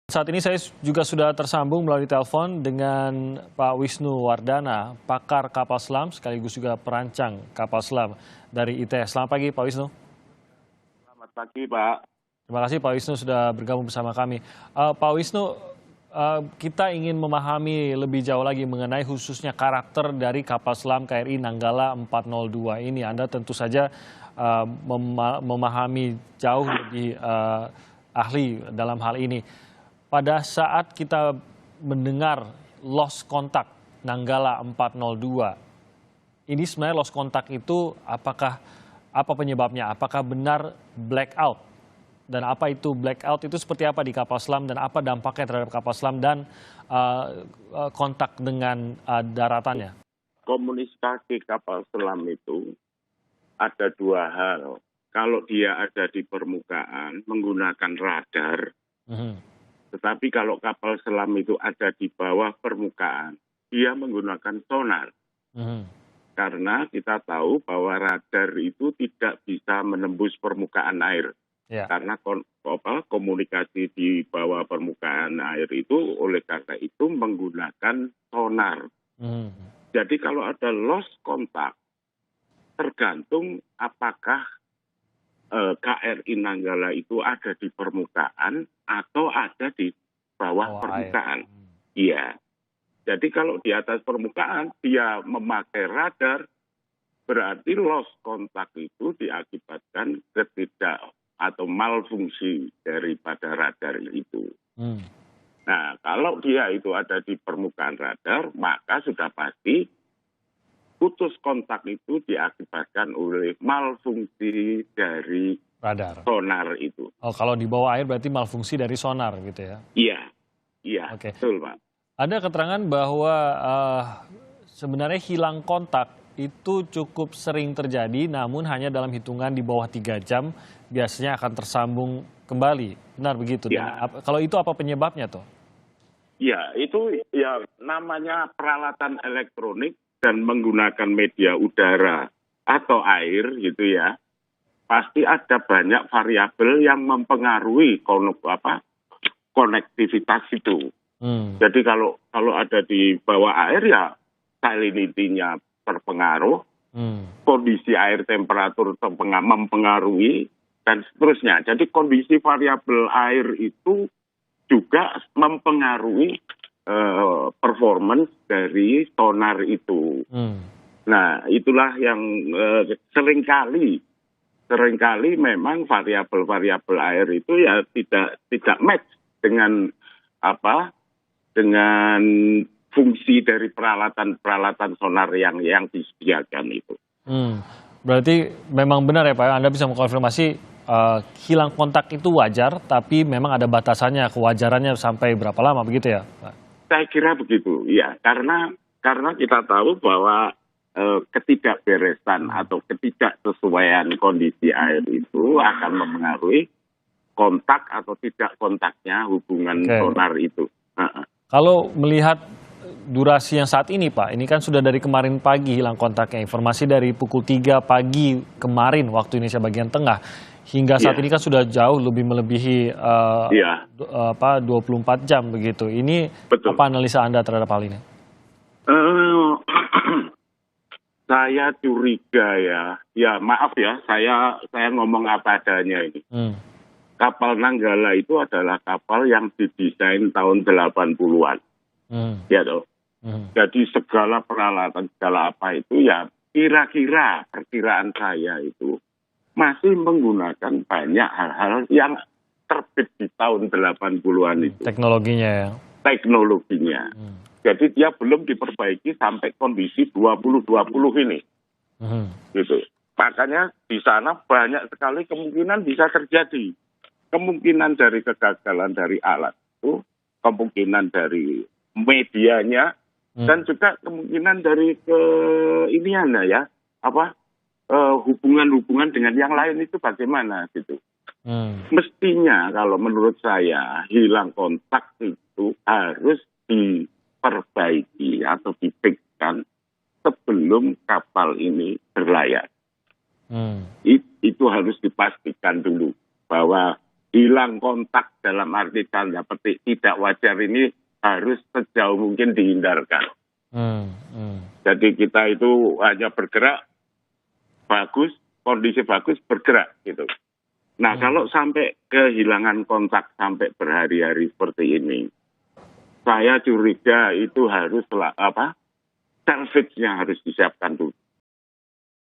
Saat ini saya juga sudah tersambung melalui telepon dengan Pak Wisnu Wardana, pakar kapal selam sekaligus juga perancang kapal selam dari ITS. Selamat pagi Pak Wisnu. Selamat pagi, Pak. Terima kasih Pak Wisnu sudah bergabung bersama kami. Pak Wisnu, kita ingin memahami lebih jauh lagi mengenai khususnya karakter dari kapal selam KRI Nanggala 402 ini. Anda tentu saja memahami jauh lebih ahli dalam hal ini. Pada saat kita mendengar lost contact Nanggala 402, ini sebenarnya lost contact itu apa penyebabnya? Apakah benar blackout? Dan apa itu blackout itu seperti apa di kapal selam dan apa dampaknya terhadap kapal selam dan kontak dengan daratannya? Komunikasi kapal selam itu ada dua hal. Kalau dia ada di permukaan menggunakan radar, tetapi kalau kapal selam itu ada di bawah permukaan, dia menggunakan sonar. Karena kita tahu bahwa radar itu tidak bisa menembus permukaan air. Karena komunikasi di bawah permukaan air itu oleh karena itu menggunakan sonar. Jadi kalau ada lost contact, tergantung apakah KRI Nanggala itu ada di permukaan atau ada di bawah permukaan. Iya. Jadi kalau di atas permukaan dia memakai radar, berarti lost contact itu diakibatkan atau malfungsi daripada radar itu. Nah, kalau dia itu ada di permukaan radar, maka sudah pasti putus kontak itu diakibatkan oleh malfungsi dari radar sonar itu. Oh, kalau di bawah air berarti malfungsi dari sonar gitu ya? Iya, okay. Betul Pak. Ada keterangan bahwa sebenarnya hilang kontak itu cukup sering terjadi, namun hanya dalam hitungan di bawah 3 jam biasanya akan tersambung kembali. Benar begitu? Ya. Kalau itu apa penyebabnya tuh? Ya, itu ya namanya peralatan elektronik dan menggunakan media udara atau air gitu ya. Pasti ada banyak variabel yang mempengaruhi konektivitas itu. Jadi kalau ada di bawah air ya salinity-nya terpengaruh, kondisi air temperatur mempengaruhi, dan seterusnya. Jadi kondisi variabel air itu juga mempengaruhi performance dari sonar itu. Nah, itulah yang seringkali memang variabel-variabel air itu ya tidak match dengan dengan fungsi dari peralatan sonar yang disediakan itu. Berarti memang benar ya Pak, Anda bisa mengkonfirmasi hilang kontak itu wajar, tapi memang ada batasannya, kewajarannya sampai berapa lama begitu ya Pak? Saya kira begitu, ya. Karena kita tahu bahwa ketidakberesan atau ketidaksesuaian kondisi air itu akan mempengaruhi kontak atau tidak kontaknya hubungan sonar itu. Kalau melihat durasi yang saat ini Pak, ini kan sudah dari kemarin pagi hilang kontaknya, informasi dari pukul 3 pagi kemarin waktu Indonesia bagian tengah, hingga saat ini kan sudah jauh lebih melebihi 24 jam begitu. Ini betul. Apa analisa Anda terhadap hal ini? Saya curiga ya maaf ya, saya ngomong apa adanya ini. Kapal Nanggala itu adalah kapal yang didesain tahun 80-an. Ya toh. Jadi segala peralatan, segala apa itu ya kira-kira perkiraan saya itu masih menggunakan banyak hal-hal yang terbit di tahun 80-an itu. Teknologinya ya? Teknologinya. Jadi dia belum diperbaiki sampai kondisi 2020 ini. Gitu. Makanya di sana banyak sekali kemungkinan bisa terjadi. Kemungkinan dari kegagalan dari alat itu, kemungkinan dari medianya, dan juga kemungkinan dari hubungan-hubungan dengan yang lain itu bagaimana gitu. Mestinya kalau menurut saya hilang kontak itu harus diperbaiki atau dipikirkan sebelum kapal ini berlayar. Itu harus dipastikan dulu bahwa hilang kontak dalam arti tanda petik tidak wajar ini harus sejauh mungkin dihindarkan. Jadi kita itu hanya bergerak bagus, kondisi bagus bergerak gitu. Nah kalau sampai kehilangan kontak sampai berhari-hari seperti ini, saya curiga itu harus salvage-nya harus disiapkan dulu.